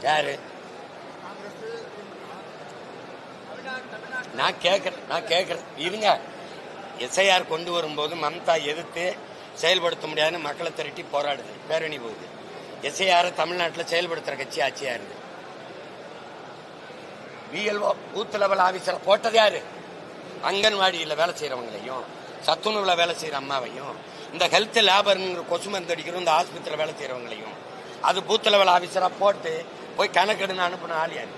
யாரு? நான் கேட்கறேன் இருங்க. எஸ்ஐஆர் கொண்டு வரும்போது மம்தா எதிர்த்து செயல்படுத்த முடியாதுன்னு மக்களை திரட்டி போராடுது, பேரணி போகுது. எஸ்ஐஆர் தமிழ்நாட்டில் செயல்படுத்துற கட்சி ஆட்சியா இருக்கு. பிஎல்ஓ பூத் லெவல் ஆபீசர் போட்டது யாரு? அங்கன்வாடியில் வேலை செய்யறவங்களையும் சத்துணவுல வேலை செய்யற அம்மாவையும் இந்த ஹெல்த் லேபர் கொசு மருந்து அடிக்கிறோம் இந்த ஆஸ்பத்திரியில் வேலை செய்யறவங்களையும் அது பூத் லெவல் ஆபீசரா போட்டு போய் கணக்கெடுன்னு அனுப்பின ஆள் யாரு?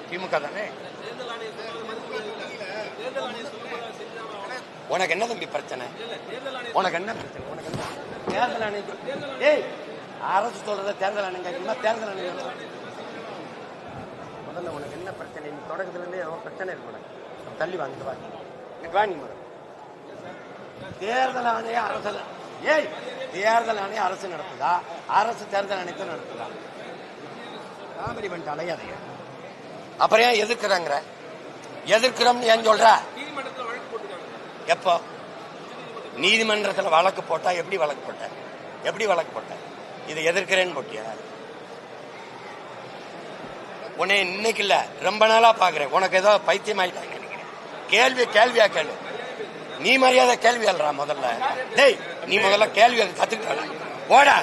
திமுக தானே. உனக்கு என்ன தம்பி பிரச்சனை? உனக்கு என்ன பிரச்சனை? உனக்கு என்ன தேர்தல் ஆணையம்? ஏய், அரசு சொல்றத தேர்தல் ஆணையம் தேர்தல் ஆணையம் முதல்ல உனக்கு என்ன பிரச்சனை? நீ தொடக்கத்துல இருந்தே பிரச்சனை இருக்கு உனக்கு. தள்ளி வாங்கிட்டு வாங்கி தேர்தல் ஆணையம் அரசு. ஏய், தேர்தல் ஆணையம் அரசு நடத்துதா? அரசு தேர்தல் ஆணையத்தை நடத்துதா? காமெடி பண்ணிட்டு அலையாதைய. அப்புறம் ஏன் எதிர்க்கிறாங்க? எதிர்க்கிறோம்னு ஏன் சொல்ற? எப்போ நீதிமன்றத்தில் வழக்கு போட்டா? எப்படி வழக்கு போட்ட? இதை எதிர்க்கிறேன்னு போட்டியா? உன்னை இன்னைக்கு இல்ல ரொம்ப நாளா பாக்குறேன். உனக்கு ஏதோ பைத்தியம் ஆயிட்டாங்க நினைக்கிறேன். கேள்வியா கேளு. நீ மரியாதை கேள்வி அல்றா முதல்ல. டேய், நீ முதல்ல கேள்வி கத்துக்கிட்ட போடா.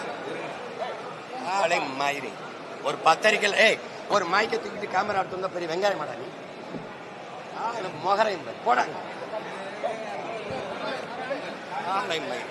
ஆளை மாயிரி ஒரு பத்திரிக்கை. ஏய், ஒரு மாய்க்க தூக்கிட்டு கேமரா எடுத்து வந்தா பெரிய வெங்காயம் மாடா நீ. மொகரை போடாங்க. ஆளை மாயிரி